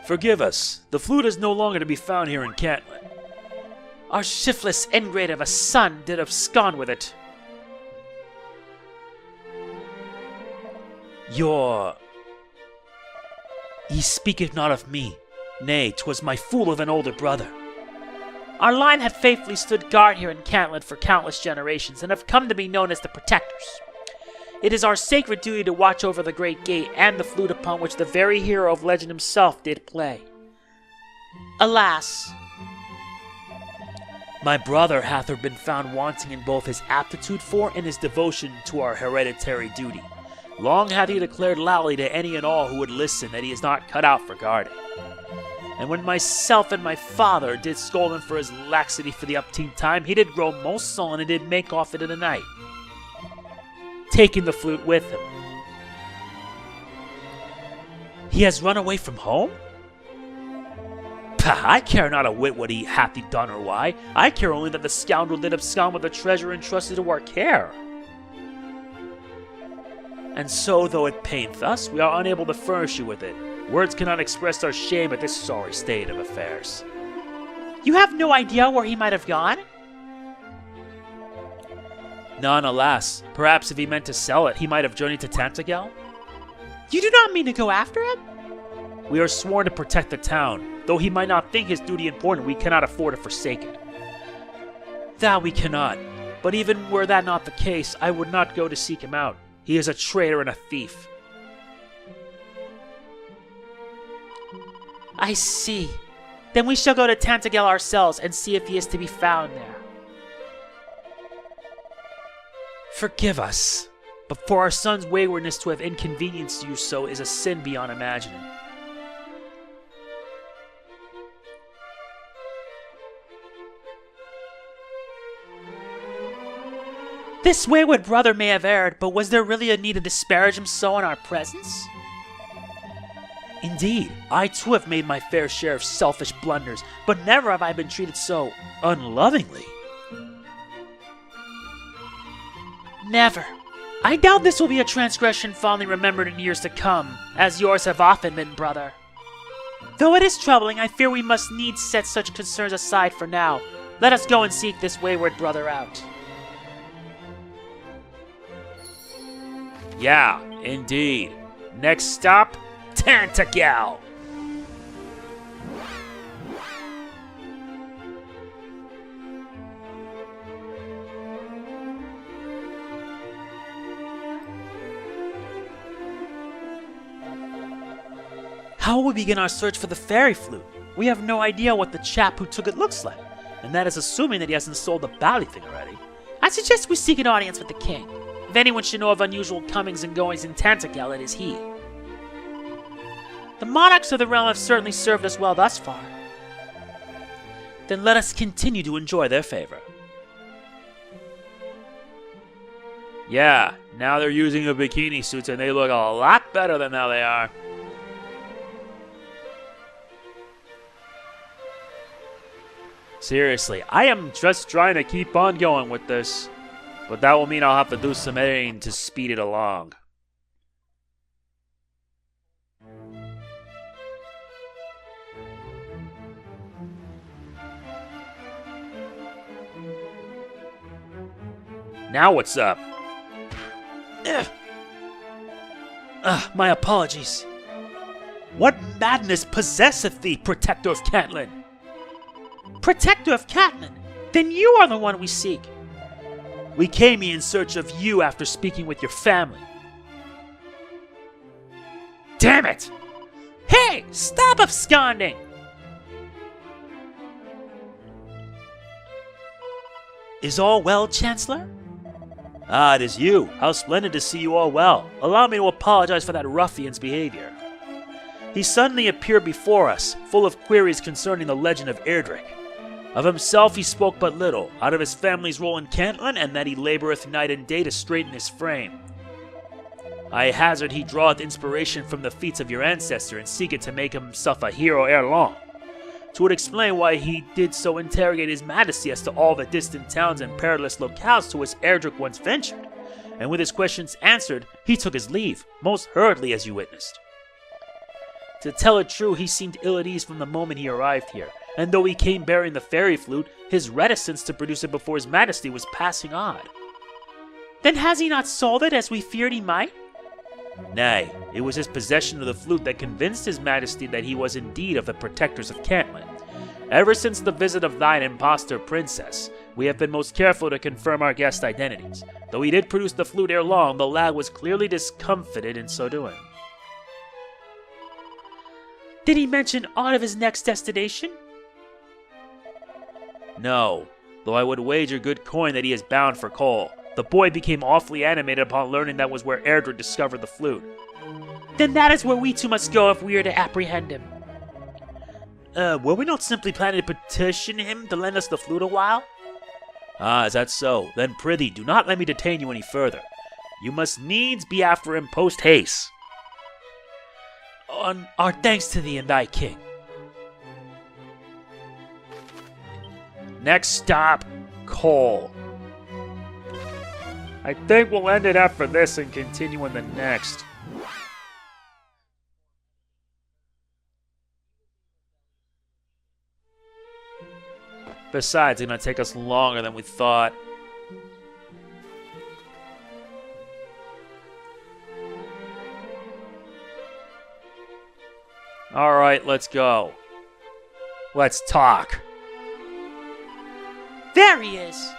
Forgive us. The flute is no longer to be found here in Catlin. Our shiftless ingrate of a son did abscond with it. Ye speaketh not of me. Nay, 'twas my fool of an older brother. Our line had faithfully stood guard here in Catlin for countless generations, and have come to be known as the Protectors. It is our sacred duty to watch over the great gate and the flute upon which the very hero of legend himself did play. Alas, my brother hath been found wanting in both his aptitude for and his devotion to our hereditary duty. Long hath he declared loudly to any and all who would listen that he is not cut out for guarding. And when myself and my father did scold him for his laxity for the upteen time, he did grow most sullen and did make off it in the night, taking the flute with him. He has run away from home? Pah, I care not a whit what he hath done or why. I care only that the scoundrel did abscond with the treasure entrusted to our care. And so, though it paineth us, we are unable to furnish you with it. Words cannot express our shame at this sorry state of affairs. You have no idea where he might have gone? None, alas. Perhaps if he meant to sell it, he might have journeyed to Tantagel? You do not mean to go after him? We are sworn to protect the town. Though he might not think his duty important, we cannot afford to forsake it. That we cannot. But even were that not the case, I would not go to seek him out. He is a traitor and a thief. I see. Then we shall go to Tantagel ourselves and see if he is to be found there. Forgive us, but for our son's waywardness to have inconvenienced you so is a sin beyond imagining. This wayward brother may have erred, but was there really a need to disparage him so in our presence? Indeed, I too have made my fair share of selfish blunders, but never have I been treated so unlovingly. Never. I doubt this will be a transgression fondly remembered in years to come, as yours have often been, brother. Though it is troubling, I fear we must needs set such concerns aside for now. Let us go and seek this wayward brother out. Yeah, indeed. Next stop, Tantagel. How will we begin our search for the fairy flute? We have no idea what the chap who took it looks like, and that is assuming that he hasn't sold the bally thing already. I suggest we seek an audience with the king. If anyone should know of unusual comings and goings in Tantagel, it is he. The monarchs of the realm have certainly served us well thus far. Then let us continue to enjoy their favor. Yeah, now they're using the bikini suits and they look a lot better than how they are. Seriously, I am just trying to keep on going with this. But that will mean I'll have to do some editing to speed it along. Now what's up? My apologies. What madness possesseth thee, Protector of Catelyn? Protector of Catelyn? Then you are the one we seek. We came here in search of you after speaking with your family. Damn it! Hey, stop absconding! Is all well, Chancellor? Ah, it is you. How splendid to see you all well. Allow me to apologize for that ruffian's behavior. He suddenly appeared before us, full of queries concerning the legend of Erdrick. Of himself he spoke but little, out of his family's role in Catelyn, and that he laboureth night and day to straighten his frame. I hazard he draweth inspiration from the feats of your ancestor, and seeketh to make himself a hero ere long. 'Twould explain why he did so interrogate his majesty as to all the distant towns and perilous locales to which Erdrick once ventured, and with his questions answered, he took his leave, most hurriedly as you witnessed. To tell it true, he seemed ill at ease from the moment he arrived here, and though he came bearing the fairy flute, his reticence to produce it before his majesty was passing odd. Then has he not sold it as we feared he might? Nay, it was his possession of the flute that convinced his majesty that he was indeed of the protectors of Catelyn. Ever since the visit of thine impostor princess, we have been most careful to confirm our guest's identities. Though he did produce the flute ere long, the lad was clearly discomfited in so doing. Did he mention aught of his next destination? No, though I would wager good coin that he is bound for Cole. The boy became awfully animated upon learning that was where Erdrick discovered the flute. Then that is where we two must go if we are to apprehend him. Were we not simply planning to petition him to lend us the flute a while? Ah, is that so? Then prithee, do not let me detain you any further. You must needs be after him post-haste. On our thanks to thee and thy king. Next stop, Cole. I think we'll end it after this and continue in the next. Besides, it's gonna take us longer than we thought. Alright, let's go. Let's talk. There he is!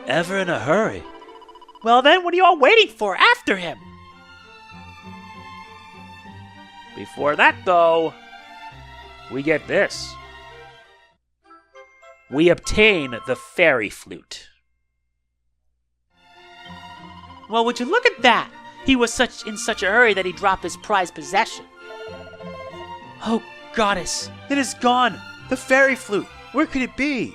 Ever in a hurry? Well then, what are you all waiting for? After him! Before that, though, we get this. We obtain the fairy flute. Well, would you look at that? He was in such a hurry that he dropped his prized possession. Oh, goddess, it is gone! The fairy flute! Where could it be?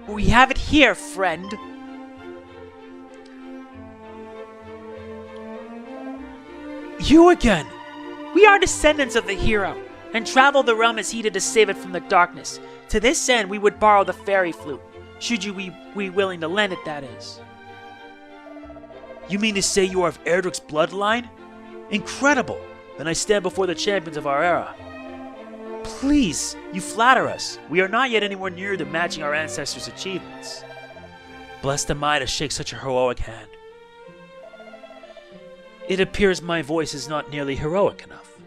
We have it here, friend. You again! We are descendants of the hero, and travel the realm as he did to save it from the darkness. To this end, we would borrow the fairy flute. Should you be willing to lend it, that is. You mean to say you are of Erdrick's bloodline? Incredible! Then I stand before the champions of our era. Please, you flatter us. We are not yet anywhere near to matching our ancestors' achievements. Blessed am I to shake such a heroic hand. It appears my voice is not nearly heroic enough.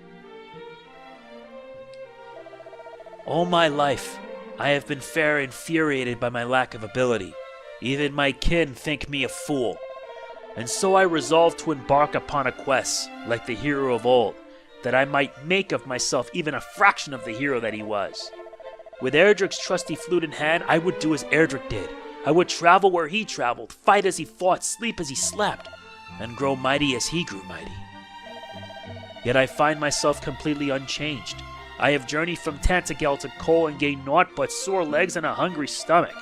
All my life, I have been fair infuriated by my lack of ability. Even my kin think me a fool. And so I resolved to embark upon a quest, like the hero of old, that I might make of myself even a fraction of the hero that he was. With Erdrick's trusty flute in hand, I would do as Erdrick did. I would travel where he traveled, fight as he fought, sleep as he slept. and grow mighty as he grew mighty. Yet I find myself completely unchanged. I have journeyed from Tantagel to Cole and gained naught but sore legs and a hungry stomach.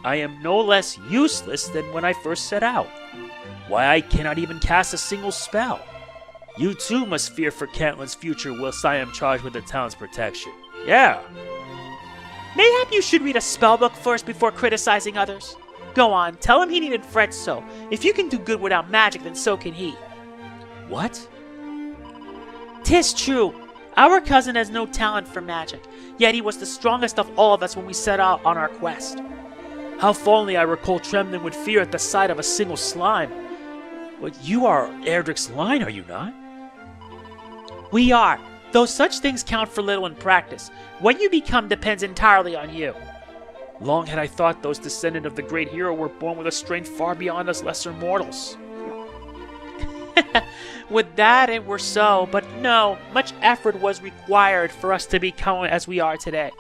I am no less useless than when I first set out. Why, I cannot even cast a single spell. You too must fear for Cantlin's future whilst I am charged with the town's protection. Yeah. Mayhap you should read a spellbook first before criticizing others. Go on, tell him he needn't fret so. If you can do good without magic, then so can he. What? 'Tis true. Our cousin has no talent for magic, yet he was the strongest of all of us when we set out on our quest. How fondly I recall trembling with fear at the sight of a single slime. But you are Erdrick's line, are you not? We are, though such things count for little in practice. What you become depends entirely on you. Long had I thought those descendants of the great hero were born with a strength far beyond us lesser mortals. Would that it were so, but no, much effort was required for us to become as we are today.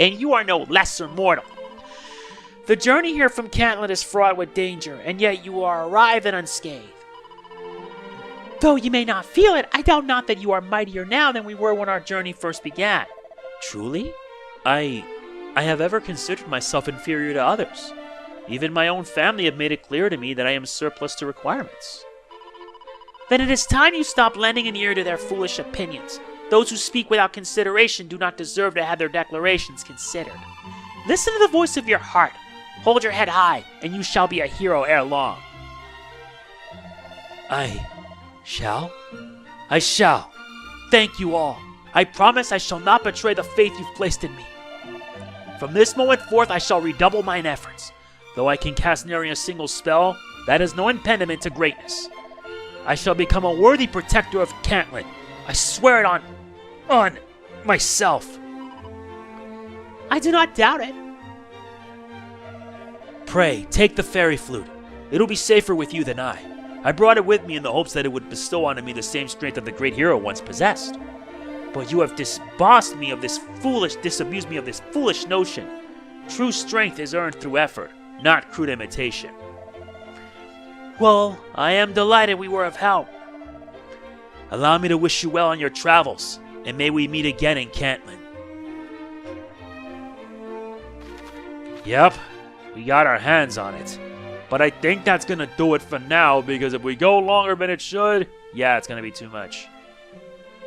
And you are no lesser mortal. The journey here from Cantlin is fraught with danger, and yet you are arrived and unscathed. Though you may not feel it, I doubt not that you are mightier now than we were when our journey first began. Truly? I have ever considered myself inferior to others. Even my own family have made it clear to me that I am surplus to requirements. Then it is time you stop lending an ear to their foolish opinions. Those who speak without consideration do not deserve to have their declarations considered. Listen to the voice of your heart. Hold your head high, and you shall be a hero ere long. I shall. Thank you all. I promise I shall not betray the faith you've placed in me. From this moment forth, I shall redouble mine efforts. Though I can cast nary a single spell, that is no impediment to greatness. I shall become a worthy protector of Cantlin. I swear it on myself. I do not doubt it. Pray, take the fairy flute. It'll be safer with you than I. I brought it with me in the hopes that it would bestow on me the same strength that the great hero once possessed. But you have disabused me of this foolish notion. True strength is earned through effort, not crude imitation. Well, I am delighted we were of help. Allow me to wish you well on your travels, and may we meet again in Cantlin. Yep, we got our hands on it. But I think that's gonna do it for now, because if we go longer than it should, yeah, it's gonna be too much.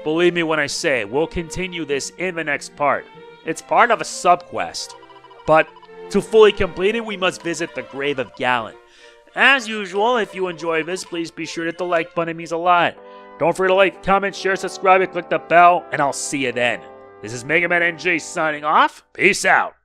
Believe me when I say, we'll continue this in the next part. It's part of a subquest. But to fully complete it, we must visit the grave of Galen. As usual, if you enjoy this, please be sure to hit the like button, it means a lot. Don't forget to like, comment, share, subscribe, and click the bell, and I'll see you then. This is MegamanNG signing off. Peace out.